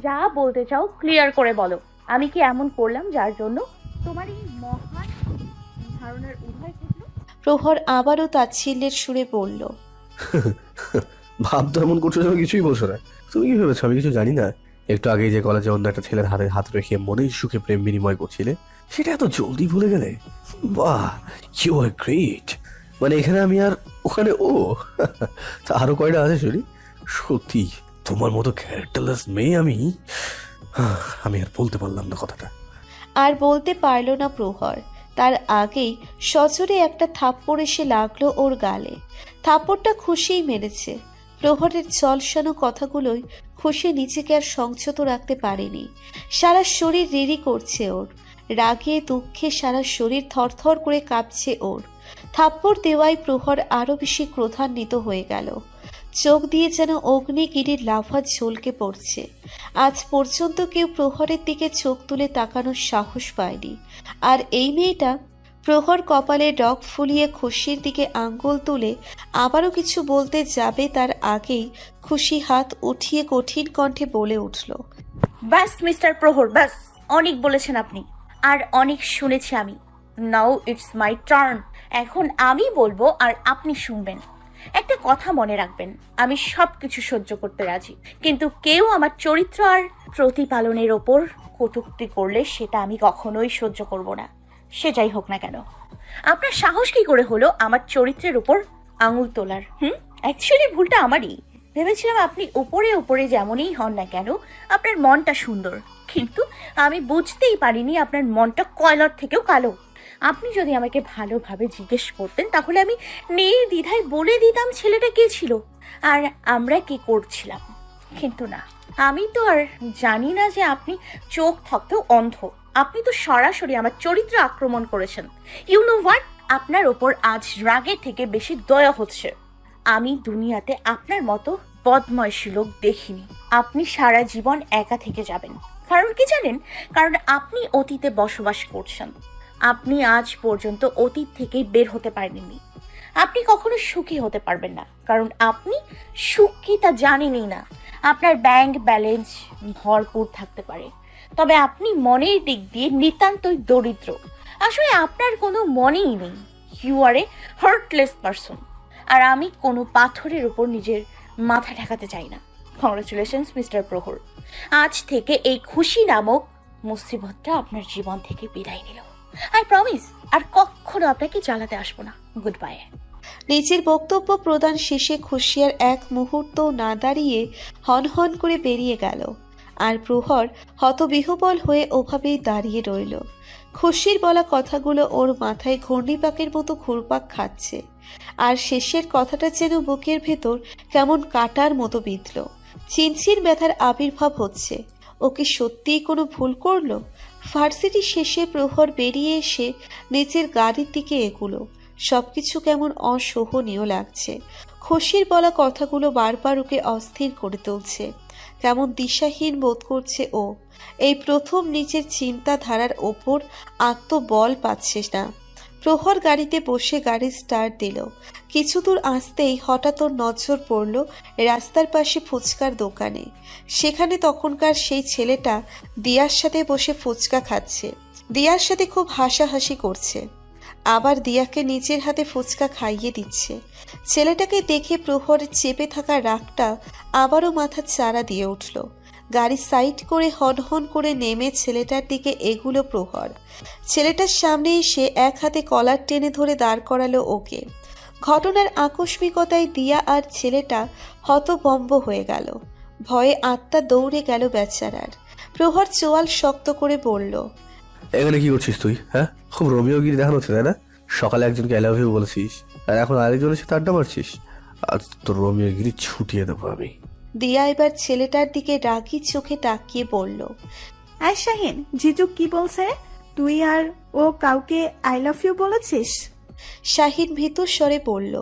যা বলতে চাও ক্লিয়ার করে বলো। আমি কি এমন করলাম যার জন্য তোমার এই মহান ধারণার উদয় ঘটলো? প্রহর আবারও তাচ্ছিল্যের সুরে বলল, ভাব তো এমন করছো যেন কিছুই বলছো না। তুমি কি ভেবেছো আমি কিছু জানি না? একটু আগেই যে কলেজে অন্য একটা ছেলের হাতে হাত রেখে মনের সুখে প্রেম বিনিময় করছিলে, সেটা এত জলদি ভুলে গেলে? বাহ, ইউ আর গ্রেট। মানে এখানে আমি আর ওখানে ও। তা আরো কয়টা আছে শুনি। সত্যি তোমার মতো ক্যারেক্টারলেস মেয়ে আমি আর বলতে পারলাম না কথাটা। আর বলতে পারল না প্রহর। তার আগেই সজোরে একটা থাপ্পড় এসে লাগলো ওর গালে। থাপ্পড়টা খুশিই মেরেছে। প্রহরের জলসানো কথাগুলোই খুশি নিজেকে আর সংযত রাখতে পারেনি। সারা শরীর রিরি করছে ওর। রাগে দুঃখে সারা শরীর থরথর করে কাঁপছে ওর। থাপ্পড় দেওয়ায় প্রহর আরো বেশি ক্রোধান্বিত হয়ে গেল। চোখ দিয়ে যেন অগ্নিগিরির লাভা ঝলকে পড়ছে। আজ পর্যন্ত কেউ প্রহরের দিকে চোখ তুলে তাকানোর সাহস পায়নি। আর এই মেয়েটা? প্রহর কপালে ডগ ফুলিয়ে খুশির দিকে আঙ্গুল তুলে আবারও কিছু বলতে যাবে তার আগেই খুশি হাত উঠিয়ে কঠিন কণ্ঠে বলে উঠল, ব্যাস মিস্টার প্রহর, ব্যাস। অনেক বলেছেন আপনি, আর অনেক শুনেছি আমি। Now it's my turn. এখন আমি বলবো আর আপনি শুনবেন। একটা কথা মনে রাখবেন, আমি সবকিছু সহ্য করতে রাজি, কিন্তু কেউ আমার চরিত্র আর প্রতিপালনের ওপর কটূক্তি করলে সেটা আমি কখনোই সহ্য করব না, সে যাই হোক না কেন। আপনার সাহস কি করে হলো আমার চরিত্রের উপর আঙুল তোলার? অ্যাকচুয়ালি ভুলটা আমারই। ভেবেছিলাম আপনি উপরে উপরে যেমনই হন না কেন আপনার মনটা সুন্দর, কিন্তু আমি বুঝতেই পারিনি আপনার মনটা কয়লার থেকেও কালো। আপনি যদি আমাকে ভালোভাবে জিজ্ঞেস করতেন তাহলে আমি নির্দ্বিধায় বলে দিতাম ছেলেটা কে ছিল আর আমরা কি করছিলাম, কিন্তু না। আমি তো আর জানি না যে আপনি চোখ থাকতেও অন্ধ। আপনি তো সরাসরি আমার চরিত্র আক্রমণ করেছেন। ইউ নো হোয়াট, আপনার ওপর আজ রাগের থেকে বেশি দয়া হচ্ছে। আমি দুনিয়াতে আপনার মতো বদমাইশি লোক দেখিনি। আপনি সারা জীবন একা থেকে যাবেন। কারণ কি জানেন? কারণ আপনি অতীতে বসবাস করছেন। আপনি আজ পর্যন্ত অতীত থেকে বের হতে পারেননি। আপনি কখনো সুখী হতে পারবেন না, কারণ আপনি সুখ কি তা জানেনই না। আপনার ব্যাংক ব্যালেন্স ভরপুর থাকতে পারে, তবে আপনি মনের দিক দিয়ে নিতান্তই দরিদ্র। আসলে আপনার কোনো মনেই নেই। You are a heartless person. আর আমি কোনো পাথরের উপর নিজের মাথা ঠেকাতে চাই না। কংগ্রাচুলেশনস মিস্টার প্রহর। আজ থেকে এই খুশি নামক মুসিবতটা আপনার জীবন থেকে বিদায় নিল। আই প্রমিস আর কখনো আপনাকে জ্বালাতে আসবো না। Good bye. নিজের বক্তব্য প্রদান শেষে খুশিয়ার এক মুহূর্ত না দাঁড়িয়ে হনহন করে বেরিয়ে গেল। আর প্রহর হতবিহ্বল হয়ে ওভাবেই দাঁড়িয়ে রইল। খুশির বলা কথাগুলো ওর মাথায় ঘূর্ণিপাকের মতো ঘুরপাক খাচ্ছে। আর শেষের কথাটা যেন বুকের ভেতর কেমন কাটার মতো বিঁধল। চিনচিন ব্যথার আবির্ভাব হচ্ছে। ও কি সত্যিই কোনো ভুল করলো? ভার্সিটি শেষে প্রহর বেরিয়ে এসে নিজের গাড়ির দিকে এগুলো। সবকিছু কেমন অসহনীয় লাগছে। খুশির বলা কথাগুলো বারবার ওকে অস্থির করে তুলছে। কেমন দিশাহীন বোধ করছে ও। এই প্রথম নিজের চিন্তাধারার ওপর আত্মবল পাচ্ছে না। প্রহর গাড়িতে বসে গাড়ি স্টার্ট দিল। কিছু দূর আসতেই হঠাৎ ওর নজর পড়ল রাস্তার পাশে ফুচকার দোকানে। সেখানে তখনকার সেই ছেলেটা দিয়ার সাথে বসে ফুচকা খাচ্ছে। দিয়ার সাথে খুব হাসাহাসি করছে, আবার দিয়াকে নিজের হাতে ফুচকা খাইয়ে দিচ্ছে। ছেলেটাকে দেখে প্রহরের চেপে থাকা রাগটা আবারও মাথা চারা দিয়ে উঠল। গাড়ি সাইড করে হনহন করে নেমে ছেলেটার দিকে এগুলো প্রহর। ছেলেটার সামনে এসে এক হাতে কলার টেনে ধরে দাঁড় করালো ওকে। ঘটনার আকস্মিকতায় দিয়া আর ছেলেটা হতভম্ব হয়ে গেল। ভয়ে আত্মা দৌড়ে গেল বেচারার। প্রহর চোয়াল শক্ত করে বলল, এখানে কি করছিস তুই? হ্যাঁ, খুব রোমিওগিরি দেখানো হচ্ছে তাই না? সকালে একজনকে আই লাভ ইউ বলেছিস, আর এখন আরেকজনের সাথে আড্ডা মারছিস। আজ তোর রোমিওগিরি ছুটিয়ে দেবো আমি। দিয়া এবার ছেলেটার দিকে রাগি চোখে তাকিয়ে বলল, আয় শাহিন, জিজু কি বলছে? তুই আর ও কাউকে আই লাভ ইউ বলেছিস? শাহিন ভীতু স্বরে বলল,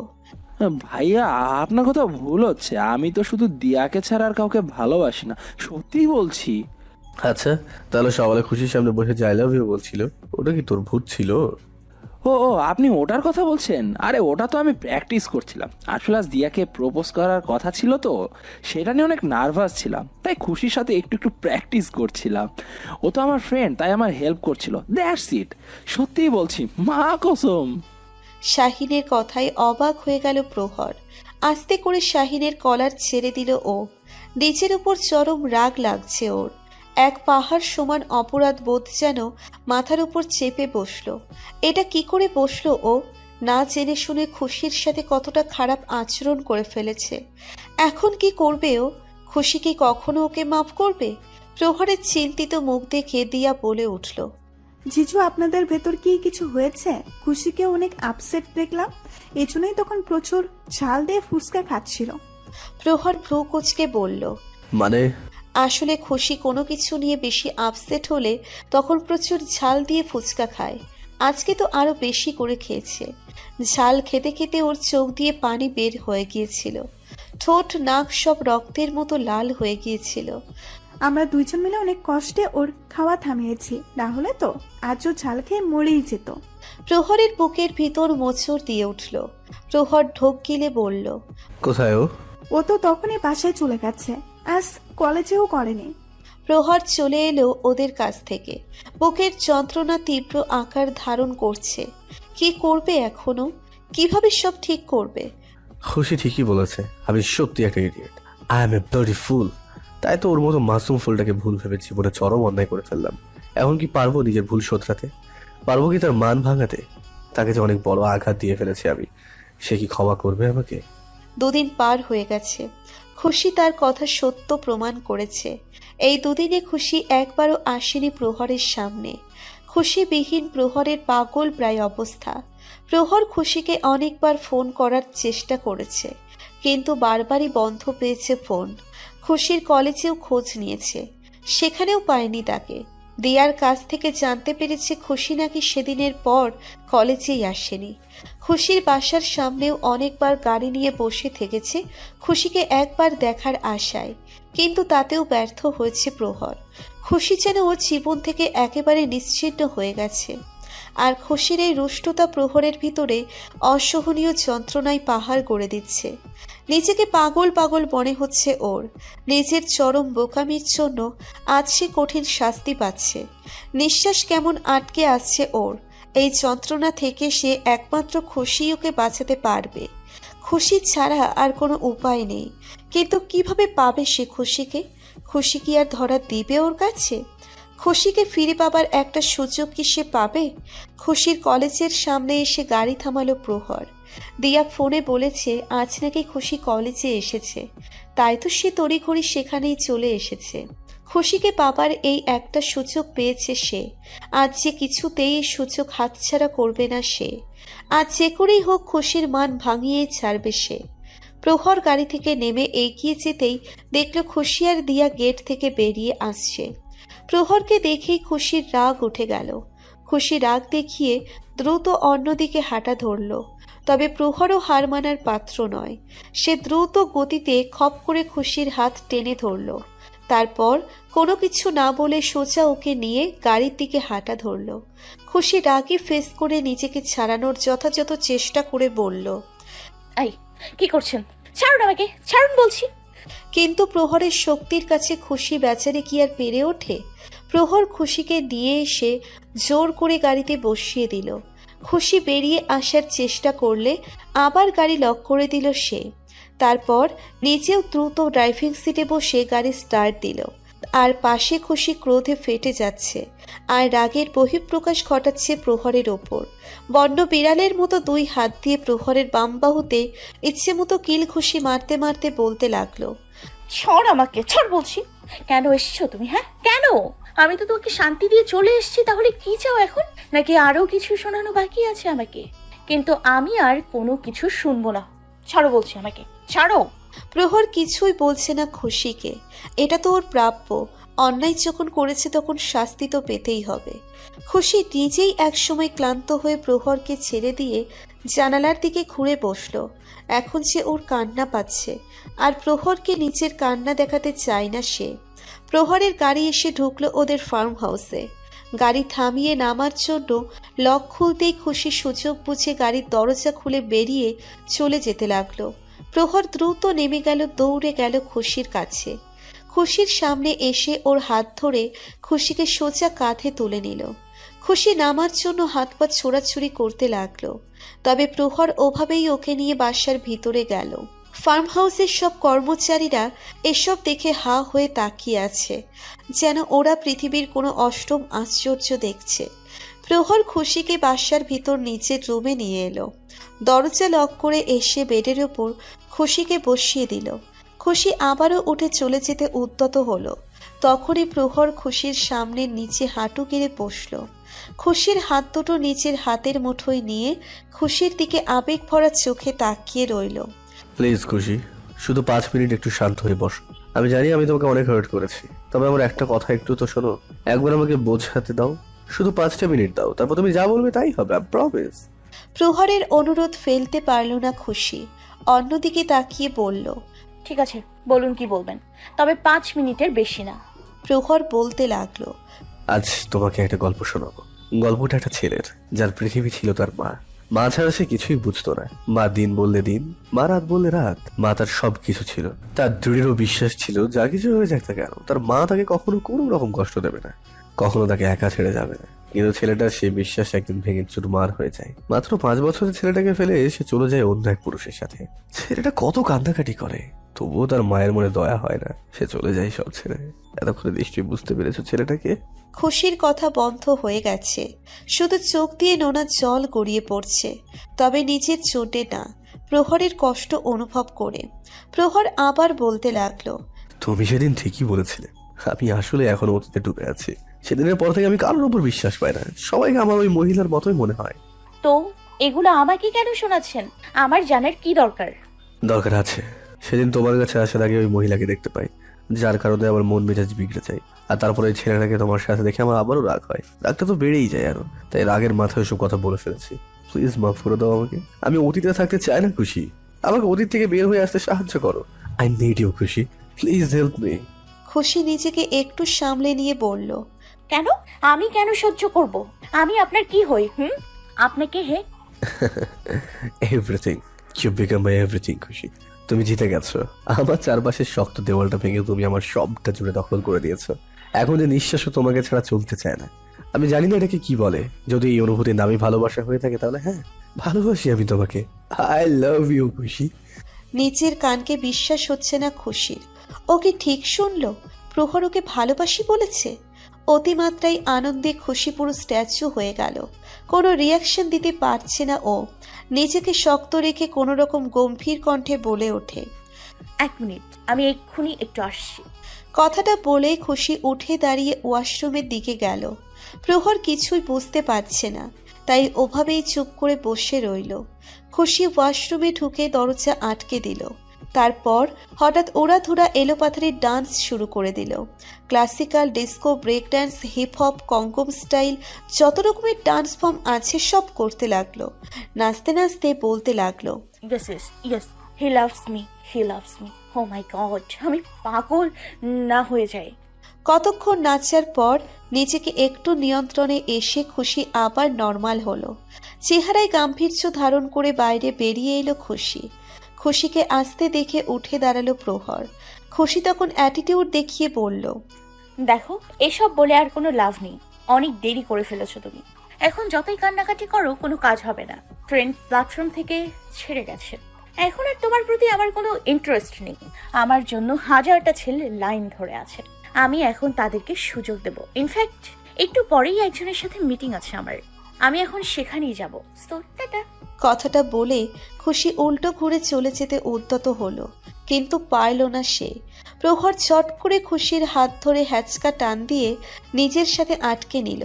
ভাইয়া, আপনার কথা ভুল হচ্ছে। আমি তো শুধু দিয়াকে ছাড়া আর কাউকে ভালোবাসি না, সত্যি বলছি। আচ্ছা, তাহলে সবাই খুশির সামনে বসে যে আই লাভ ইউ বলছিল, ওটা কি তোর ভূত ছিল? ও আপনি ওটার কথা বলছেন? আরে ওটা তো আমি প্র্যাকটিস করছিলাম। আসলে আজ দিয়াকে প্রপোজ করার কথা ছিল তো, সেটা নিয়ে অনেক নার্ভাস ছিলাম, তাই খুশির সাথে একটু একটু প্র্যাকটিস করছিলাম। ও তো আমার ফ্রেন্ড, তাই আমার হেল্প করছিল, দ্যাটস ইট। সত্যিই বলছি, মা কসম। শাহিনের কথায় অবাক হয়ে গেল প্রহর। আস্তে করে শাহিনের কলার ছেড়ে দিল ও। নিজের উপর চরম রাগ লাগছে ওর। এক পাহাড় সমান অপরাধ বোধ যেন মাথার উপর চেপে বসলো। এটা কি করে বসলো ও? না জেনে শুনে খুশির সাথে কতটা খারাপ আচরণ করে ফেলেছে। এখন কি করবে ও? খুশি কি কখনো ওকে মাফ করবে? প্রহরের চিন্তিত মুখ দেখে দিয়া বলে উঠল, জিজু, আপনাদের ভেতর কি কিছু হয়েছে? খুশিকে অনেক আপসেট দেখলাম, এজন্যই তখন প্রচুর ঝাল দিয়ে ফুচকা খাচ্ছিল। প্রহর ভ্রু কুঁচকে বলল, মানে? আসলে খুশি কোনো কিছু নিয়ে বেশি আপসেট হলে তখন প্রচুর ঝাল দিয়ে ফুচকা খায়। আজকে তো আরো বেশি করে খেয়েছে। ঝাল খেতে খেতে ওর চোখ দিয়ে পানি বের হয়ে গিয়েছিল। ঠোঁট নাক সব রক্তের মতো লাল হয়ে গিয়েছিল। আমরা দুইজন মিলে অনেক কষ্টে ওর খাওয়া থামিয়েছি, না হলে তো আজও ঝাল খেয়ে মরেই যেত। প্রহরের বুকের ভিতর মোচড় দিয়ে উঠল। প্রহর ঢোক গিলে বলল, কোথায় ও? ও তো তখনই বাসায় চলে গেছে, আজ কলেজেও করেনি। প্রহর চলে এলো ওদের কাছ থেকে। বুকের যন্ত্রণা তীব্র আকার ধারণ করছে। কি করবে এখনো? কিভাবে সব ঠিক করবে? খুশি ঠিকই বলেছে, আমি সত্যি একটা idiot. I M A bloody fool. তাই তো ওর মতো মাসুম ফুলটাকে ভুল ভেবে জীবনে চরম অন্যায় করে ফেললাম। এখন কি পারবো নিজের ভুল শোধরাতে? পারবো কি তার মান ভাঙাতে? তাকে যে অনেক বড় আঘাত দিয়ে ফেলেছি আমি, সে কি ক্ষমা করবে আমাকে? দুদিন পার হয়ে গেছে। খুশি তার কথা সত্য প্রমাণ করেছে। এই দুদিনে খুশি একবারও আসেনি প্রহরের সামনে। খুশিবিহীন প্রহরের পাগল প্রায় অবস্থা। প্রহর খুশিকে অনেকবার ফোন করার চেষ্টা করেছে, কিন্তু বারবারই বন্ধ পেয়েছে ফোন। খুশির কলেজেও খোঁজ নিয়েছে, সেখানেও পায়নি তাকে। দিয়ার কাছ থেকে জানতে পেরেছে খুশি নাকি সেদিনের পর কলেজেই আসেনি। খুশির বাসার সামনেও অনেকবার গাড়ি নিয়ে বসে থেকেছে খুশিকে একবার দেখার আশায়, কিন্তু তাতেও ব্যর্থ হয়েছে প্রহর। খুশি যেন ওর জীবন থেকে একেবারে নিশ্চিহ্ন হয়ে গেছে। আর খুশির এই রুষ্টতা প্রহরের ভিতরে অসহনীয় যন্ত্রণায় পাহাড় গড়ে দিচ্ছে। নিজেকে পাগল পাগল মনে হচ্ছে ওর। নিজের চরম বোকামির জন্য আজ সে কঠিন শাস্তি পাচ্ছে। নিঃশ্বাস কেমন আটকে আসছে ওর। এই যন্ত্রণা থেকে সে একমাত্র খুশি ওকে বাঁচাতে পারবে। খুশি ছাড়া আর কোনো উপায় নেই। কিন্তু কিভাবে পাবে সে খুশিকে? খুশি কি আর ধরা দিবে ওর কাছে? খুশিকে ফিরে পাবার একটা সুযোগ কি সে পাবে? খুশির কলেজের সামনে এসে গাড়ি থামালো প্রহর। দিয়া ফোনে বলেছে আজ নাকি খুশি কলেজে এসেছে, তাই তো সে তড়িঘড়ি সেখানেই চলে এসেছে। খুশিকে পাবার এই একটা সুযোগ পেয়েছে সে। আজ যে কিছুতেই এই সুযোগ হাতছাড়া করবে না সে। আজ যে করেই হোক খুশির মান ভাঙিয়ে ছাড়বে সে। প্রহর গাড়ি থেকে নেমে এগিয়ে যেতেই দেখল খুশি আর দিয়া গেট থেকে বেরিয়ে আসছে। প্রহরকে দেখেই খুশির রাগ উঠে গেল। খুশি রাগ দেখিয়ে দ্রুত অন্যদিকে হাঁটা ধরল। তবে প্রহরও হার মানার পাত্র নয়। সে দ্রুত গতিতে খপ করে খুশির হাত টেনে ধরল। তারপর কোনো কিছু না বলে সোজা ওকে নিয়ে গাড়ির দিকে হাঁটা ধরল। খুশি রাগে ফেস করে নিজেকে ছাড়ানোর যথাযথ চেষ্টা করে বলল, এই কি করছেন? ছাড়ুন আমাকে, ছাড়ুন বলছি। কিন্তু প্রহরের শক্তির কাছে খুশি বেচারে কি আর পেরে ওঠে? প্রহর খুশিকে নিয়ে এসে জোর করে গাড়িতে বসিয়ে দিল। খুশি বেরিয়ে আসার চেষ্টা করলে আবার গাড়ি লক করে দিল সে। তারপর নিজেও দ্রুত ড্রাইভিং সিটে বসে গাড়ি স্টার্ট দিল। আর পাশে খুশি ক্রোধে ফেটে যাচ্ছে আর রাগের বহিঃপ্রকাশ ঘটাচ্ছে প্রহরের ওপর। বন্য বিড়ালের মতো দুই হাত দিয়ে প্রহরের বাম বাহুতে ইচ্ছে মতো কিল খুশি মারতে মারতে বলতে লাগলো, ছাড় আমাকে, ছাড় বলছি। কেন এসেছো তুমি? হ্যাঁ কেন? আমি তো তোমাকে শান্তি দিয়ে চলে এসেছি, তাহলে কি চাও এখন? নাকি আরো কিছু শোনানো বাকি আছে আমাকে? কিন্তু আমি আর কোনো কিছু শুনবো না। ছাড়ো বলছি আমাকে, ছাড়ো। প্রহর কিছুই বলছে না খুশিকে। এটা তো ওর প্রাপ্য। অন্যায় যখন করেছে তখন শাস্তি তো পেতেই হবে। খুশি নিজেই একসময় ক্লান্ত হয়ে প্রহরকে ছেড়ে দিয়ে জানালার দিকে ঘুরে বসলো। এখন সে ওর কান্না পাচ্ছে, আর প্রহরকে নিচের কান্না দেখাতে চায় না সে। প্রহরের গাড়ি এসে ঢুকলো ওদের ফার্ম হাউসে। গাড়ি থামিয়ে নামার জন্য লক খুলতেই খুশি সুযোগ বুঝে গাড়ির দরজা খুলে বেরিয়ে চলে যেতে লাগলো। প্রহর দ্রুত নেমে গেল, দৌড়ে গেল খুশির কাছে। খুশির সামনে এসে ওর হাত ধরে খুশিকে সোজা কাঁধে তুলে নিল। খুশি নামার জন্য হাত পা ছোড়াছুড়ি করতে লাগলো, তবে প্রহর ওভাবেই ওকে নিয়ে বাসার ভিতরে গেল। ফার্ম হাউসের সব কর্মচারীরা এসব দেখে হা হয়ে তাকিয়ে আছে, যেন ওরা পৃথিবীর কোনো অষ্টম আশ্চর্য দেখছে। প্রহর খুশিকে বাসার ভিতর নিচের রুমে নিয়ে এলো। দরজা লক করে এসে বেডের ওপর খুশিকে বসিয়ে দিল। খুশি আবারও উঠে চলে যেতে উদ্যত হলো। তখনই প্রহর খুশির সামনে নিচে হাঁটু গেড়ে বসল। খুশির হাত দুটো নিচের হাতের মুঠোয় নিয়ে খুশির দিকে আবেগ ভরা চোখে তাকিয়ে রইল। প্লিজ খুশি, শুধু 5 মিনিট একটু শান্ত হয়ে বসো। আমি জানি আমি তোমাকে অনেক হার্ট করেছি, তবে আমার একটা কথা একটু তো শোনো। একবার আমাকে বোঝাতে দাও, শুধু 5টা মিনিট দাও, তারপর তুমি যা বলবে তাই হবে, আই প্রমিস। প্রহরের অনুরোধ ফেলতে পারল না খুশি। অন্যদিকে তাকিয়ে বলল, ঠিক আছে, বলুন কি বলবেন, তবে 5 মিনিটের বেশি না। প্রহর বলতে লাগলো, আজ তোমাকে একটা গল্প শোনাবো। গল্পটা একটা ছেলের, যার পৃথিবী ছিল তার মা। মা ছাড়া সে কিছুই বুঝতো না। মা দিন বললে দিন, মা রাত বললে রাত। মা তার সব কিছু ছিল। তার দৃঢ় বিশ্বাস ছিল যা কিছু হয়ে যাক না কেন, তার মা তাকে কখনো কোনো রকম কষ্ট দেবে না, কখনো তাকে একা ছেড়ে যাবে না। কিন্তু ছেলেটার সেই বিশ্বাস একদিন ভেঙে চুরমার হয়ে যায়। মাত্র 5 বছরের ছেলেটাকে ফেলে সে চলে যায় অন্য এক পুরুষের সাথে। ছেলেটা কত কান্নাকাটি করে, তবুও তার মায়ের মনে দয়া হয় না, সে চলে যায় সব ছেড়ে। এতক্ষণে নিশ্চয়ই বুঝতে পেরেছো ছেলেটাকে। খুশির কথা বন্ধ হয়ে গেছে, শুধু চোখ দিয়ে নোনা জল গড়িয়ে পড়ছে, তবে নিজের চোটে না, প্রহরের কষ্ট অনুভব করে। প্রহর আবার বলতে লাগলো, তুমি সেদিন ঠিকই বলেছিলে, আমি আসলে এখন অতীতে ডুবে আছি। সেদিনের পর থেকে আমি কারোর উপর বিশ্বাস পাই না, সবাইকে আমার ওই মহিলার মতোই মনে হয়। তো এগুলো আমাকে কেন শোনাচ্ছেন? আমার জানার কি দরকার? দরকার আছে। সেদিন তোমার কাছে আসার আগে ওই মহিলাকে দেখতে পাই, যার কারণে আমার মন মেজাজ বিগড়ে যায়। আর তারপরে ওই ছেলেটাকে তোমার সাথে দেখে আমার আবারও রাগ হয়। রাগটা তো বেড়েই যায় আরো, তাই রাগের মাথায় ওসব কথা বলে ফেলেছি। প্লিজ মাফ করে দাও আমাকে। আমি অতীতে থাকতে চাই না খুশি, আমাকে অতীত থেকে বের হয়ে আসতে সাহায্য করো। আই নিড ইউ খুশি, প্লিজ হেল্প মি। খুশি নিজেকে একটু সামলে নিয়ে বলল, কেন? আমি কেন সহ্য করব? আমি আপনার কি হই? আপনাকে হে everything, you become my everything খুশি। তুমি জিতে গেছো। আমার চারপাশের শক্ত দেওয়ালটা ভেঙে তুমি আমার সবটা জুড়ে দখল করে দিয়েছো। এখন যে নিঃশ্বাসও তোমাকে ছাড়া চলতে চায় না। আমি জানি না এটাকে কি বলে, যদি এই অনুভূতির নামই ভালোবাসা হয়ে থাকে তাহলে হ্যাঁ, ভালোবাসি আমি তোমাকে। আই লাভ ইউ খুশি। নিজের কানকে বিশ্বাস হচ্ছে না খুশির। ও কি ঠিক শুনলো? প্রহর ওকে ভালোবাসি বলেছে। অতিমাত্রায় আনন্দে খুশি পুরো স্ট্যাচু হয়ে গেল। কোনো রিয়াকশন দিতে পারছে না ও। নিজেকে শক্ত রেখে কোনো রকম গম্ভীর কণ্ঠে বলে ওঠে, 1 মিনিট, আমি এক্ষুনি একটু আসছি। কথাটা বলে খুশি উঠে দাঁড়িয়ে ওয়াশরুমের দিকে গেল। প্রহর কিছুই বুঝতে পারছে না, তাই ওভাবেই চুপ করে বসে রইল। খুশি ওয়াশরুমে ঢুকে দরজা আটকে দিল। তারপর হঠাৎ ওড়াধুরা এলোপাথারির ডান্স শুরু করে দিল। Classical, disco, break dance, hip hop, কঙ্কম স্টাইল, যত রকমের ডান্স ফর্ম আছে সব করতে লাগলো। নাচতে নাচতে বলতে লাগলো, yes, he loves me, he loves me. Oh my god, আমি পাগল না হয়ে যাই। কতক্ষণ নাচার পর নিজেকে একটু নিয়ন্ত্রণে এসে খুশি আবার নর্মাল হলো। চেহারায় গাম্ভীর্য ধারণ করে বাইরে বেরিয়ে এলো খুশি। খুশিকে আসতে দেখে উঠে দাঁড়ালো প্রহর। খুশি তখন অ্যাটিটিউড দেখিয়ে বলল, দেখো, এসব বলে আর কোনো লাভ নেই, অনেক দেরি করে ফেলেছো তুমি। এখন যতই কান্নাকাটি করো কোনো কাজ হবে না। ট্রেন প্ল্যাটফর্ম থেকে ছেড়ে গেছে, এখন আর তোমার প্রতি আমার কোনো ইন্টারেস্ট নেই। আমার জন্য 1000টা ছেলে লাইন ধরে আছে, আমি এখন তাদেরকে সুযোগ দেব। ইনফ্যাক্ট একটু পরেই একজনের সাথে মিটিং আছে আমার, আমি এখন সেখানেই যাব। So tata. কথাটা বলে খুশি উল্টো ঘুরে চলে যেতে উদ্যত হলো, কিন্তু পারল না সে। প্রহর চট করে খুশির হাত ধরে হ্যাচকা টান দিয়ে নিজের সাথে আটকে নিল।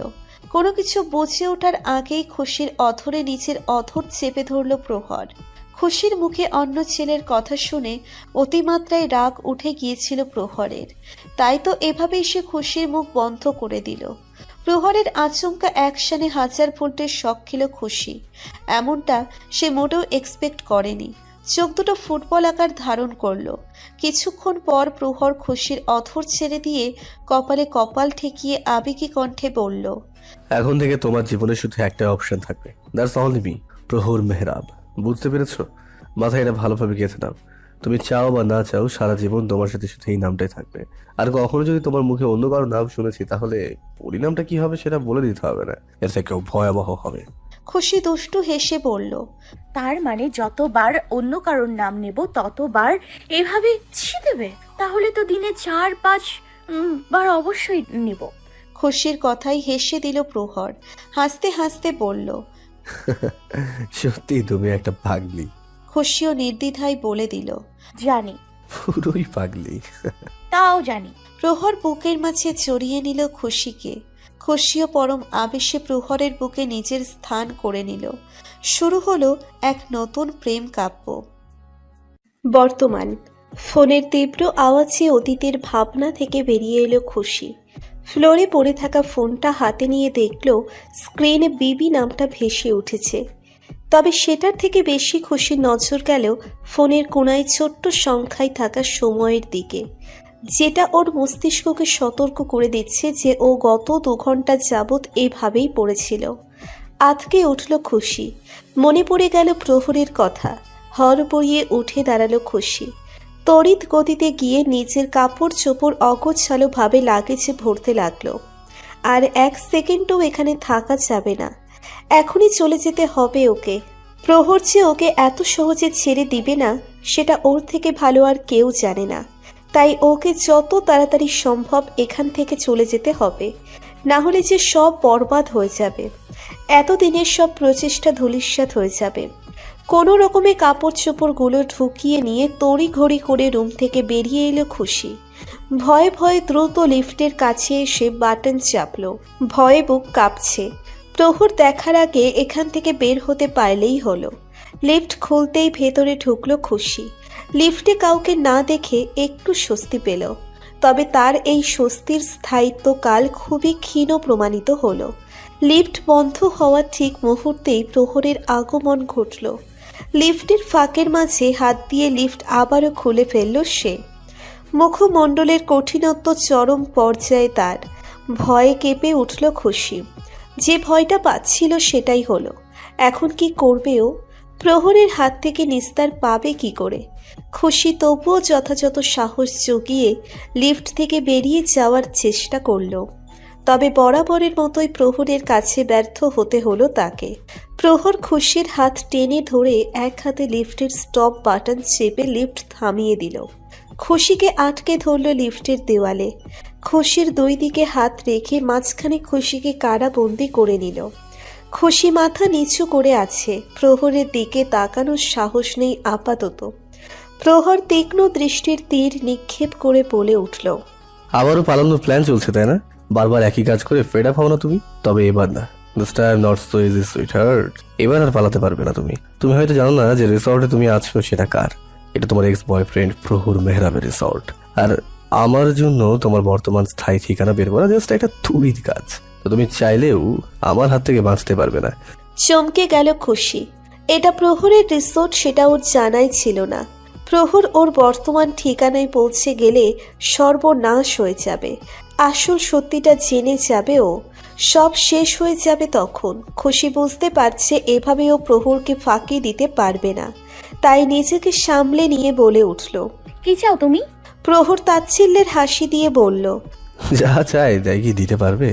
কোনো কিছু বুঝে ওঠার আগেই খুশির অধরে নিজের অধর চেপে ধরল প্রহর। খুশির মুখে অন্য ছেলের কথা শুনে অতিমাত্রায় রাগ উঠে গিয়েছিল প্রহরের, তাই তো এভাবেই সে খুশির মুখ বন্ধ করে দিল। প্রহরের আচমকা অ্যাকশনে 1000 ভোল্টের শক খেল খুশি। এমনটা সে মোটেও এক্সপেক্ট করেনি। চোখ দুটো ফুটবল আকার ধারণ করলো। কিছুক্ষণ পর প্রহর খুশির অধর ছেড়ে দিয়ে কপালে কপাল ঠেকিয়ে আবেগী কণ্ঠে বলল, এখন থেকে তোমার জীবনে শুধু একটা অপশন থাকবে, দ্যাটস অনলি মি, প্রহর মেহরাব। বুঝতে পেরেছো? মাথায় এটা ভালোভাবে গেঁথে নাও। তুমি চাও বা না চাও, সারা জীবন তোমার সাথে শুধু এই নামটাই থাকবে। আর কখনো যদি তোমার মুখে অন্য কারো নাম শুনেছি, তাহলে পরিণামটা কি হবে সেটা বলে দিতে হবে না, এর থেকেও ভয়াবহ হবে। খুশি দুষ্টু হেসে বলল, তার মানে যতবার অন্য কারোর নাম নেব ততবার এভাবে ছি দেবে? তাহলে তো দিনে 4-5 বার অবশ্যই নেব। খুশির কথাই হেসে দিল প্রহর। হাসতে হাসতে বলল, সত্যি তুমি একটা পাগলি। খুশিও নির্দ্বিধায় বলে দিল, জানি, পুরোই পাগলি। তাও জানি। প্রহর বুকের মাঝে জড়িয়ে নিল খুশিকে। খুশিও পরম আবেশে প্রহরের বুকে নিজের স্থান করে নিল। শুরু হলো এক নতুন প্রেম কাব্য। বর্তমান। ফোনের তীব্র আওয়াজে অতীতের ভাবনা থেকে বেরিয়ে এলো খুশি। ফ্লোরে পড়ে থাকা ফোনটা হাতে নিয়ে দেখল স্ক্রিনে বিবি নামটা ভেসে উঠেছে। তবে সেটার থেকে বেশি খুশির নজর গেল ফোনের কোনায় ছোট্ট সংখ্যায় থাকা সময়ের দিকে, যেটা ওর মস্তিষ্ককে সতর্ক করে দিচ্ছে যে ও গত 2 ঘন্টা যাবৎ এভাবেই পড়েছিল। আতকে উঠল খুশি। মনে পড়ে গেল প্রহরের কথা। হড়বড়িয়ে উঠে দাঁড়ালো খুশি। তড়িৎ গতিতে গিয়ে নিজের কাপড় চোপড় অগোছালো ভাবে লাগেজে ভরতে লাগলো। আর 1 সেকেন্ডও এখানে থাকা যাবে না, এখনই চলে যেতে হবে ওকে। প্রহর যে ওকে এত সহজে ছেড়ে দিবে না সেটা ওর থেকে ভালো আর কেউ জানে না। তাই ওকে যত তাড়াতাড়ি সম্ভব এখান থেকে চলে যেতে হবে, না হলে যে সব বরবাদ হয়ে যাবে। এতদিনের সব প্রচেষ্টা ধূলিসাৎ হয়ে যাবে। কোনো রকমে কাপড় চোপড়গুলো ঢুকিয়ে নিয়ে তড়িঘড়ি করে রুম থেকে বেরিয়ে এলো খুশি। ভয়ে ভয়ে দ্রুত লিফটের কাছে এসে বাটন চাপল। ভয়ে বুক কাঁপছে। প্রহর দেখার আগে এখান থেকে বের হতে পারলেই হলো। লিফট খুলতেই ভেতরে ঢুকলো খুশি। লিফটে কাউকে না দেখে একটু স্বস্তি পেল। তবে তার এই স্বস্তির স্থায়িত্বকাল খুবই ক্ষীণ প্রমাণিত হলো। লিফট বন্ধ হওয়ার ঠিক মুহূর্তেই প্রহরের আগমন ঘটল। লিফটের ফাঁকের মাঝে হাত দিয়ে লিফট আবারও খুলে ফেলল সে। মুখমণ্ডলের কঠিনত্ব চরম পর্যায়ে তার। ভয়ে কেঁপে উঠল খুশি। যে ভয়টা পাচ্ছিল সেটাই হলো। এখন কি করবে ও? প্রহরের হাত থেকে নিস্তার পাবে কি করে? খুশি তবুও যথাযথ সাহস জুগিয়ে লিফট থেকে বেরিয়ে যাওয়ার চেষ্টা করল। তবে বরাবরের মতোই প্রহরের কাছে ব্যর্থ হতে হলো তাকে। প্রহর খুশির হাত টেনে ধরে এক হাতে লিফটের স্টপ বাটন চেপে লিফট থামিয়ে দিল। খুশিকে আটকে ধরল লিফটের দেওয়ালে। খুশির 2 দিকে হাত রেখে মাঝখানে খুশিকে কারাবন্দি করে নিল। খুশি মাথা নিচু করে আছে। প্রহরের দিকে তাকানোর সাহস নেই আপাতত। প্রহর তীক্ষ্ণ দৃষ্টির তীর নিক্ষেপ করে বলে উঠল, আবারও পালানোর প্ল্যান চলছে, তাই না? বারবার একই কাজ করে ফেড আপ হও না তুমি? তবে এবার না, this time not so easy sweetheart. এবার আর পালাতে পারবে না তুমি। তুমি হয়তো জানো না যে রিসর্টে তুমি আছো সেটা কার। এটা তোমার এক্স বয়ফ্রেন্ড প্রহর মেহরাবের রিসর্ট। আর আমার জন্য তোমার বর্তমান স্থায়ী ঠিকানা বের করা জাস্ট একটা তুড়ির কাজ। তো তুমি চাইলেও আমার হাত থেকে বাঁচতে পারবে না। চমকে গেল খুশি। এটা প্রহরের রিসোর্ট সেটা ওর জানাই ছিল না। প্রহর ওর বর্তমান ঠিকানায় পৌঁছে গেলে সর্বনাশ হয়ে যাবে। আসল সত্যিটা জেনে যাবে ও। সব শেষ হয়ে যাবে তখন। খুশি বুঝতে পারছে এভাবে ও প্রহরকে ফাঁকি দিতে পারবে না। তাই নিজেকে সামলে নিয়ে বলে উঠল, কি চাও তুমি? প্রহর তাচ্ছিল্যের হাসি দিয়ে বলল, যা চাই তাই কি দিতে পারবে?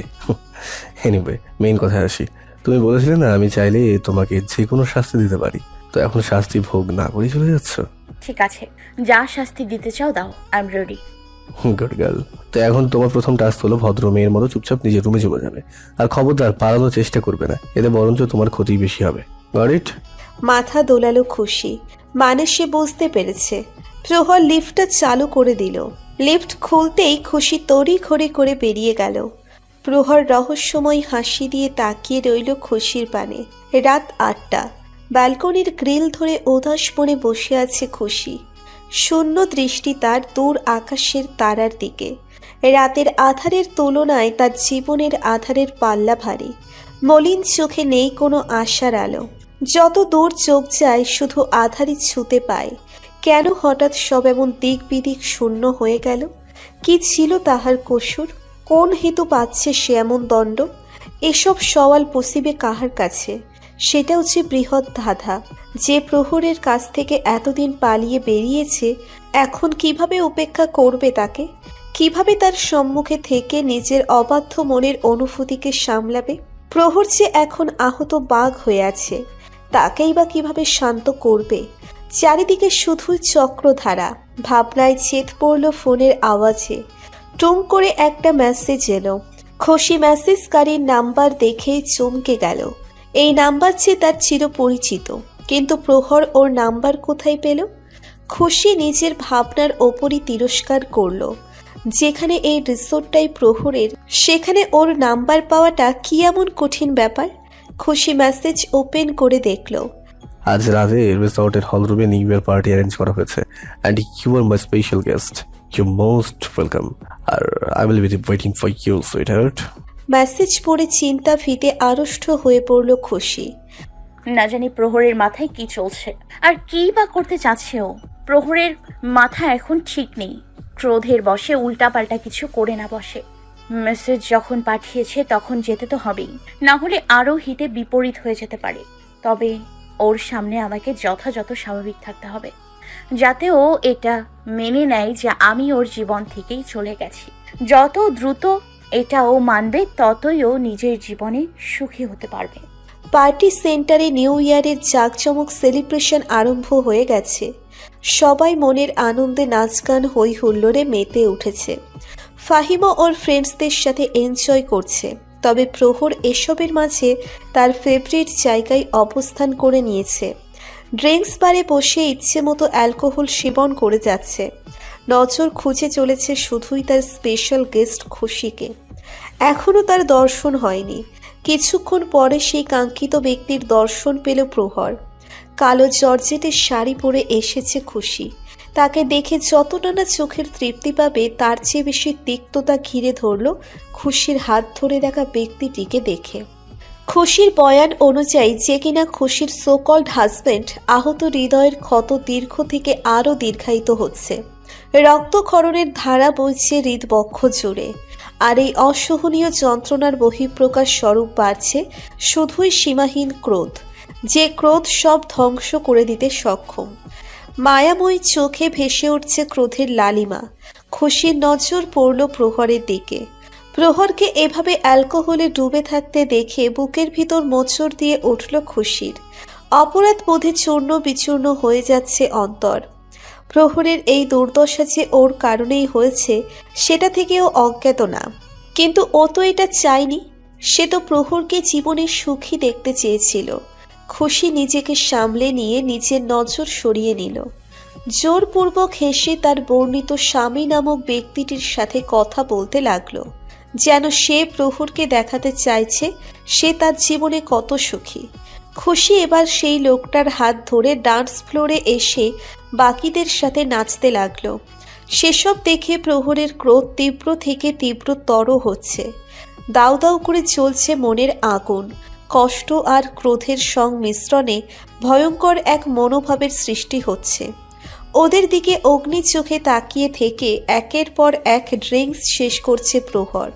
এনিওয়ে, মেইন কথায় আসি। তুমি বলেছিলে না আমি চাইলে তোমাকে যে কোনো শাস্তি দিতে পারি। তো এখন শাস্তি ভোগ না করে চলে যাচ্ছ? ঠিক আছে, যা শাস্তি দিতে চাও দাও, I am ready. Good girl. তো এখন তোমার প্রথম টাস্ক হলো ভদ্র মেয়ের মতো চুপচাপ নিজের রুমে চলে যাবে। আর খবরদার পালানোর চেষ্টা করবে না, এতে বরঞ্চ তোমার ক্ষতি বেশি হবে। Got it? মাথা দোলালো খুশি। মানে সে বুঝতে পেরেছে। প্রহর লিফটটা চালু করে দিল। লিফট খুলতেই খুশি তড়িঘড়ি করে বেরিয়ে গেল। প্রহর রহস্যময় হাসি দিয়ে তাকিয়ে রইল খুশির পানে। রাত 8টা। ব্যালকনির গ্রিল ধরে উদাস মনে বসে আছে খুশি। শূন্য দৃষ্টি তার দূর আকাশের তারার দিকে। রাতের আধারের তুলনায় তার জীবনের আধারের পাল্লা ভারী। মলিন চোখে নেই কোনো আশার আলো। যত দূর চোখ যায় শুধু আধারই ছুতে পায়। কেন হঠাৎ সব এমন দিক বিদিক শূন্য হয়ে গেল? কি ছিল তাহার কসুর? কোন হেতু পাচ্ছে সে এমন দণ্ড? এসব সওয়াল পসিবে কাহার কাছে? সেটা হচ্ছে বৃহৎ ধাঁধা। যে প্রহরের কাছ থেকে এতদিন পালিয়ে বেরিয়েছে, এখন কিভাবে উপেক্ষা করবে তাকে? কিভাবে তার সম্মুখে থেকে নিজের অবাধ্য মনের অনুভূতিকে সামলাবে? প্রহর যে এখন আহত বাঘ হয়ে আছে, তাকেই বা কিভাবে শান্ত করবে? চারিদিকে শুধুই চক্রধারা। ভাবনায় ছেদ পড়ল ফোনের আওয়াজে। টুম করে একটা মেসেজ এলো। খুশি মেসেজকারীর নাম্বার দেখেই চমকে গেল। এই নাম্বার যে তার চিরপরিচিত, কিন্তু প্রহর ওর নাম্বার কোথায় পেল? খুশি নিজের ভাবনার ওপরই তিরস্কার করলো। যেখানে এই রিসোর্টটাই প্রহরের, সেখানে ওর নাম্বার পাওয়াটা কি এমন কঠিন ব্যাপার? খুশি মেসেজ ওপেন করে দেখলো। আজ রাতে রিসর্টের হলরুমে নিউ ইয়ার পার্টি অ্যারেঞ্জ করা হয়েছে and you are my special guest. You most welcome. আর I will be waiting for you sweetheart. Message পড়ে চিন্তা ফিতে আড়ষ্ট হয়ে পড়ল খুশি। না জানি প্রহরের মাথায় কি চলছে আর কি বা করতে চাচ্ছে ও। প্রহরের মাথা এখন ঠিক নেই, ক্রোধের বশে উল্টাপাল্টা কিছু করে না বসে। মেসেজ যখন পাঠিয়েছে তখন যেতে তো হবেই, না হলে আরো হিতে বিপরীত হয়ে যেতে পারে। তবে ওর সামনে আমাকে যথাযথ স্বাভাবিক থাকতে হবে, যাতে ও এটা মেনে নেয় যে আমি ওর জীবন থেকেই চলে গেছি। যত দ্রুত এটা ও মানবে, ততই ও নিজের জীবনে সুখী হতে পারবে। পার্টি সেন্টারে নিউ ইয়ারের জাঁকজমক সেলিব্রেশন আরম্ভ হয়ে গেছে। সবাই মনের আনন্দে নাচ গান হই হুল্লোড়ে মেতে উঠেছে। ফাহিমা ওর ফ্রেন্ডসদের সাথে এনজয় করছে। তবে প্রহর এসবের মাঝে তার ফেভারিট জায়গায় অবস্থান করে নিয়েছে। ড্রিঙ্কস বারে বসে ইচ্ছে মতো অ্যালকোহল সেবন করে যাচ্ছে। নজর খুঁজে চলেছে শুধুই তার স্পেশাল গেস্ট খুশিকে। এখনও তার দর্শন হয়নি। কিছুক্ষণ পরে সেই কাঙ্ক্ষিত ব্যক্তির দর্শন পেল প্রহর। কালো জর্জেটের শাড়ি পরে এসেছে খুশি। তাকে দেখে যতটা না চোখের তৃপ্তি পাবে, তার চেয়ে বেশি তিক্ততা ঘিরে ধরল খুশির হাত ধরে দেখা ব্যক্তিটিকে দেখে। খুশির বয়ান অনুযায়ী যে কিনা খুশির সোকল্ড হাজব্যান্ড, আহত হৃদয়ের ক্ষত দীর্ঘ থেকে আরও দীর্ঘায়িত হচ্ছে। রক্তক্ষরণের ধারা বইছে হৃদবক্ষ জুড়ে। আর এই অসহনীয় যন্ত্রণার বহিঃপ্রকাশ স্বরূপ বাড়ছে শুধুই সীমাহীন ক্রোধ, যে ক্রোধ সব ধ্বংস করে দিতে সক্ষম। মায়াময়ী চোখে ভেসে উঠছে ক্রোধের লালিমা। খুশির নজর পড়ল প্রহরের দিকে। প্রহরকে এভাবে অ্যালকোহলে ডুবে থাকতে দেখে বুকের ভিতর মোচড় দিয়ে উঠল খুশির। অপরাধ বোধে চূর্ণ বিচূর্ণ হয়ে যাচ্ছে অন্তর। প্রহরের এই দুর্দশা যে ওর কারণেই হয়েছে, সেটা থেকেও অজ্ঞাত না। কিন্তু ও তো এটা চায়নি। সে তো প্রহরকে জীবনে সুখী দেখতে চেয়েছিল। খুশি নিজেকে সামলে নিয়ে নিজের নজর সরিয়ে নিল। জোরপূর্বক হেসে তার বর্ণিত স্বামী নামক ব্যক্তিটির সাথে কথা বলতে লাগলো, যেন সে প্রহরকে দেখাতে চাইছে সে তার জীবনে কত সুখী। খুশি এবার সেই লোকটার হাত ধরে ডান্স ফ্লোরে এসে বাকিদের সাথে নাচতে লাগলো। সেসব দেখে প্রহরের ক্রোধ তীব্র থেকে তীব্রতর হচ্ছে। দাউ দাউ করে চলছে মনের আগুন। কষ্ট আর ক্রোধের সংমিশ্রণে ভয়ঙ্কর এক মনোভাবের সৃষ্টি হচ্ছে। ওদের দিকে অগ্নি চোখে তাকিয়ে থেকে একের পর এক ড্রিঙ্কস শেষ করছে প্রহর।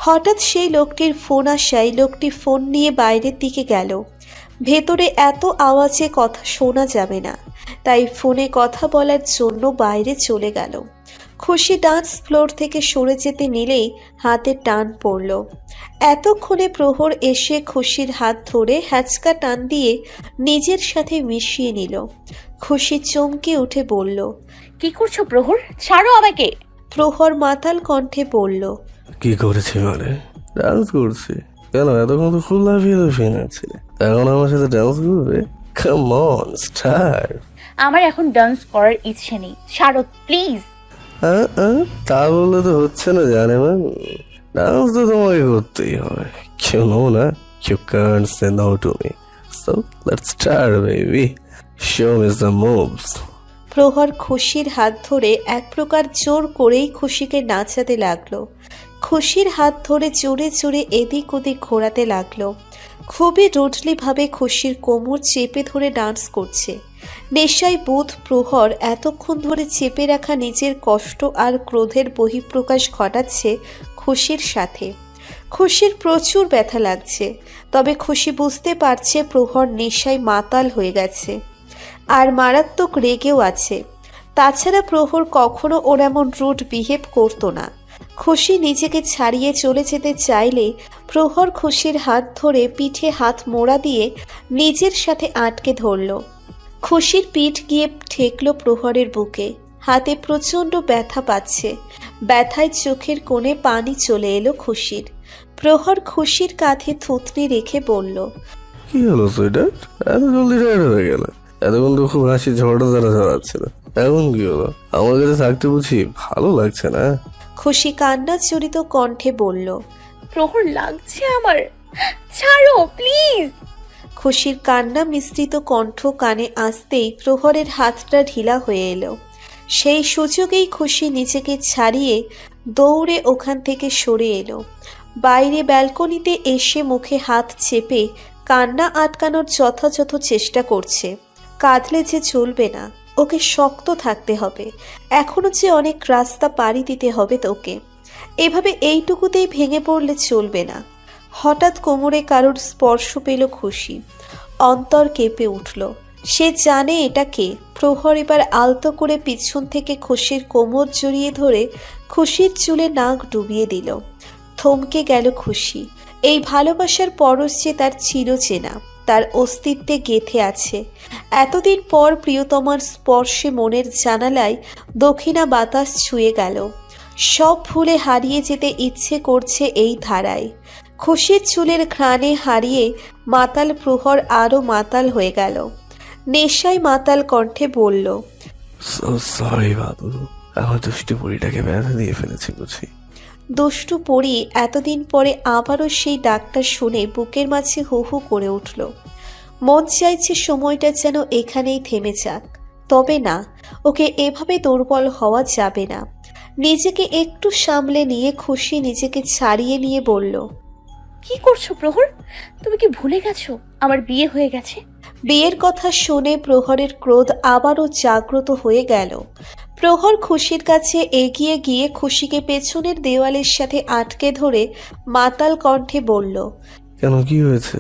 হঠাৎ সেই লোকটির ফোন আসায় লোকটি ফোন নিয়ে বাইরের দিকে গেল। ভেতরে এত আওয়াজে কথা শোনা যাবে না, তাই ফোনে কথা বলার জন্য বাইরে চলে গেল। খুশি ডান্স ফ্লোর থেকে সরে যেতে নিলেই হাতে টান পড়ল। এতক্ষণে প্রহর এসে খুশির হাত ধরে হ্যাচকা টান দিয়ে নিজের সাথে মিশিয়ে নিল। খুশি চমকে উঠে বলল, কি করছো প্রহর? ছাড়ো আমাকে। প্রহর মাতাল কণ্ঠে বলল, কি করেছি মানে? ডান্স করছি। কেন এতক্ষণ তো ফুল লাফিয়ে ফেলেছিলে, এখন আমার সাথে ডান্স করবে? Come on star. আমার এখন ডান্স করার ইচ্ছে নেই, ছাড়ো প্লিজ। তা বললে তো হচ্ছে না জানে ম্যাম, ডান্স তো তোমাকে করতেই হবে। কেউ নো না, you can't say no to me, so let's start baby, show me the moves. প্রহর খুশির হাত ধরে এক প্রকার জোর করেই খুশিকে নাচাতে লাগলো। খুশির হাত ধরে জোরে জোরে এদিক ওদিক ঘোরাতে লাগলো। খুবই রুডলি ভাবে খুশির কোমর চেপে ধরে ডান্স করছে। নেশায় বুধ প্রহর এতক্ষণ ধরে চেপে রাখা নিজের কষ্ট আর ক্রোধের বহিঃপ্রকাশ ঘটাচ্ছে খুশির সাথে। খুশির প্রচুর ব্যথা লাগছে, তবে খুশি বুঝতে পারছে প্রহর নেশায় মাতাল হয়ে গেছে আর মারাত্মক রেগেও আছে। তাছাড়া প্রহর কখনো ওর এমন রুড বিহেভ করতো না। খুশি নিজেকে ছাড়িয়ে চলে যেতে চাইলে প্রহর খুশির হাত ধরে পিঠে হাত মোড়া দিয়ে নিজের সাথে আটকে ধরল। খুশির পিঠ গিয়ে ঠেকল প্রহরের বুকে। হাতে প্রচণ্ড ব্যথা পাচ্ছে। ব্যথায় চোখের কোণে পানি চলে এলো খুশির। প্রহর খুশির কাঁধে থুতনি রেখে বলল, কি হলো সুইটার? এত জলদি টায়ার্ড হয়ে গেল? এতক্ষণ তো খুব হাসি ঝড়টা দ্বারা ঝরাচ্ছিল, এখন কি হলো? আমার কাছে থাকতে বুঝি ভালো লাগছে না? খুশি কান্না জড়িত কণ্ঠে বলল। প্রহর লাগছে আমার, ছাড়ো প্লিজ। খুশির কান্না মিশ্রিত কণ্ঠ কানে আসতেই প্রহরের হাতটা ঢিলা হয়ে এলো। সেই সুযোগেই খুশি নিজেকে ছাড়িয়ে দৌড়ে ওখান থেকে সরে এলো। বাইরে ব্যালকনিতে এসে মুখে হাত চেপে কান্না আটকানোর যথাযথ চেষ্টা করছে। কাঁদলে যে চলবে না, ওকে শক্ত থাকতে হবে। এখনো যে অনেক রাস্তা পাড়ি দিতে হবে তোকে। এভাবে এইটুকুতেই ভেঙে পড়লে চলবে না। হঠাৎ কোমরে কারোর স্পর্শ পেল খুশি। অন্তর কেঁপে উঠল। সে জানে এটা কে। প্রহর এবার আলতো করে পিছন থেকে খুশির কোমর জড়িয়ে ধরে খুশির চুলে নাক ডুবিয়ে দিল। থমকে গেল খুশি। এই ভালোবাসার পরশ যে তার চিরচেনা, তার অস্তিত্বে গেঁথে আছে। এতদিন পর প্রিয়তমার স্পর্শে মনের জানালায় দক্ষিণা বাতাস ছুঁয়ে গেল। সব ভুলে হারিয়ে যেতে ইচ্ছে করছে এই ধারায়। খুশির চুলের ঘ্রাণে হারিয়ে মাতাল প্রহর আরও মাতাল হয়ে গেল। নেশায় মাতাল কণ্ঠে বলল, সরি বাবু, আমার দুষ্টু বুড়িটাকে ব্যথা দিয়ে ফেলেছি বুঝি। দুষ্টু পড়ি এতদিন পরে আবারও সেই ডাকটা শুনে বুকের মাঝে হু হু করে উঠল। মন চাইছে সময়টা যেন এখানেই থেমে যাক। তবে না, ওকে এভাবে দুর্বল হওয়া যাবে না। নিজেকে একটু সামলে নিয়ে খুশি নিজেকে ছাড়িয়ে নিয়ে বলল, কি করছো প্রহর? তুমি কি ভুলে গেছো আমার বিয়ে হয়ে গেছে? বিয়ের কথা শুনে প্রহরের ক্রোধ আবারও জাগ্রত হয়ে গেল। প্রহর খুশির কাছে এগিয়ে গিয়ে খুশিকে পেছনের দেওয়ালের সাথে আটকে ধরে মাতাল কণ্ঠে বলল, কেন, কি হয়েছে?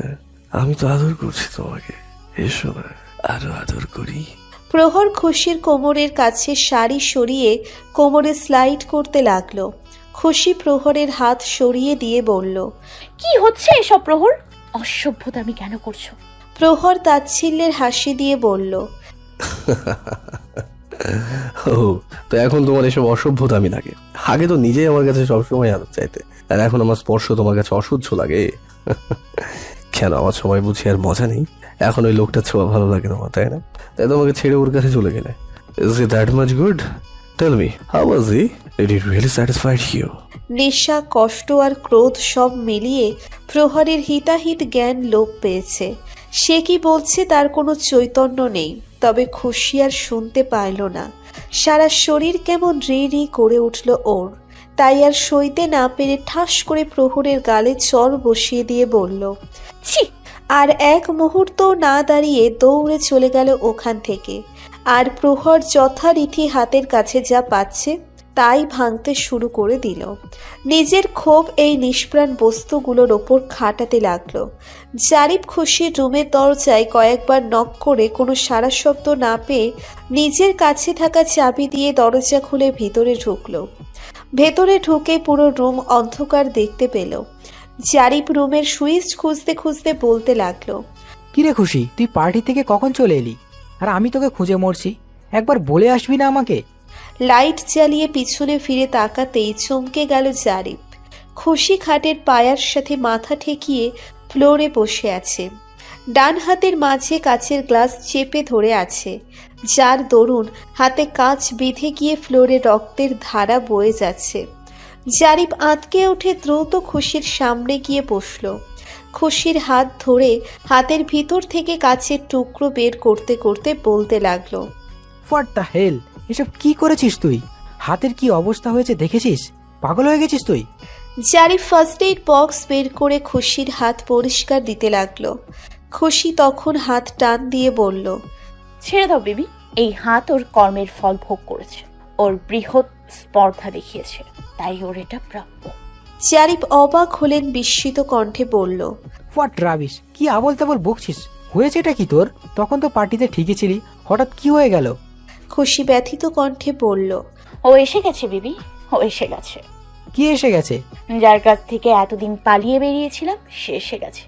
আমি তো আদর করছি তোমাকে, এসো না আরো আদর করি। প্রহর খুশির কোমরের কাছে শাড়ি সরিয়ে কোমরে স্লাইড করতে লাগলো। খুশি প্রহরের হাত সরিয়ে দিয়ে বলল, কি হচ্ছে এসব প্রহর? অসভ্যতামি কেন করছো? প্রহর তাচ্ছিল্যের হাসি দিয়ে বলল, ও, তো এখন তোমার এসব অসভ্যতা আমি লাগে? আগে তো নিজেই আমার কাছে সবসময় আদর চাইতে, আর এখন আমার স্পর্শ তোমার কাছে অসহ্য লাগে? কেন, আমার সময় বুঝি আর মজা নেই? এখন ওই লোকটা ছোঁয়া ভালো লাগে তোমার, তাই না? তাই তোমাকে ছেড়ে ওর কাছে চলে গেলে। Is it that much good? Tell me, how was he? Did he really satisfy you? নেশা, কষ্ট আর ক্রোধ সব মিলিয়ে প্রহরের হিতাহিত জ্ঞান লোপ পেয়েছে। সে কি বলছে তার কোনো চৈতন্য নেই। তবে খুশি আর শুনতে পাইল না। সারা শরীর কেমন রি রি করে উঠল ওর। তাই আর সইতে না পেরে ঠাস করে প্রহরের গালে চর বসিয়ে দিয়ে বলল, ছি! আর এক মুহূর্ত না দাঁড়িয়ে দৌড়ে চলে গেল ওখান থেকে। আর প্রহর যথারীতি হাতের কাছে যা পাচ্ছে তাই ভাঙতে শুরু করে দিল। নিজের ক্ষোভ এই নিষ্প্রাণ বস্তুগুলোর ওপর খাটাতে লাগলো। জারিফ খুশির রুমের দরজায় কয়েকবার নক করে কোনো সাড়া শব্দ না পেয়ে নিজের কাছে থাকা চাবি দিয়ে দরজা খুলে ভিতরে ঢুকলো। ভেতরে ঢুকে পুরো রুম অন্ধকার দেখতে পেল। জারিফ রুমের সুইচ খুঁজতে খুঁজতে বলতে লাগলো, কিরে খুশি, তুই পার্টি থেকে কখন চলে এলি? আর আমি তোকে খুঁজে মরছি, একবার বলে আসবি না আমাকে? লাইট জ্বালিয়ে পিছনে ফিরে তাকাতেই চমকে গেল জারিফ। খুশি খাটের পায়ার সাথে মাথা ঠেকিয়ে ফ্লোরে বসে আছে। ডান হাতের মাঝে কাচের গ্লাস চেপে ধরে আছে, যার দরুন হাতে কাঁচ বিঁধে গিয়ে ফ্লোরে রক্তের ধারা বয়ে যাচ্ছে। জারিফ আঁতকে উঠে দ্রুত খুশির সামনে গিয়ে বসল। খুশির হাত ধরে হাতের ভিতর থেকে কাচের টুকরো বের করতে করতে বলতে লাগলো, হোয়াট দ্য হেল, এসব কি করেছিস তুই? হাতের কি অবস্থা হয়েছে দেখেছিস? পাগল হয়ে গেছিস তুই? জারিফ ফার্স্ট এইড বক্স বের করে খুশির হাত পরিষ্কার দিতে লাগলো। খুশি তখন হাত টান দিয়ে বলল, ছেড়ে দাও বেবি, এই হাত ওর কর্মের ফল ভোগ করেছে, ওর বৃহৎ স্পর্ধা দেখিয়েছে, তাই ওর এটা প্রাপ্য। জারিফ অবাক হলেন, বিস্মিত কণ্ঠে বলল, হোয়াট রাবিশ, কি আবল তাবল বকছিস? হয়েছেটা কি তোর? তখন তো পার্টিতে ঠিকই ছিলি, হঠাৎ কি হয়ে গেল? খুশি ব্যথিত কণ্ঠে বলল, ও এসে গেছে বেবি, ও এসে গেছে। কি এসে গেছে? যার কাছ থেকে এতদিন পালিয়ে বেরিয়েছিলাম সে এসে গেছে।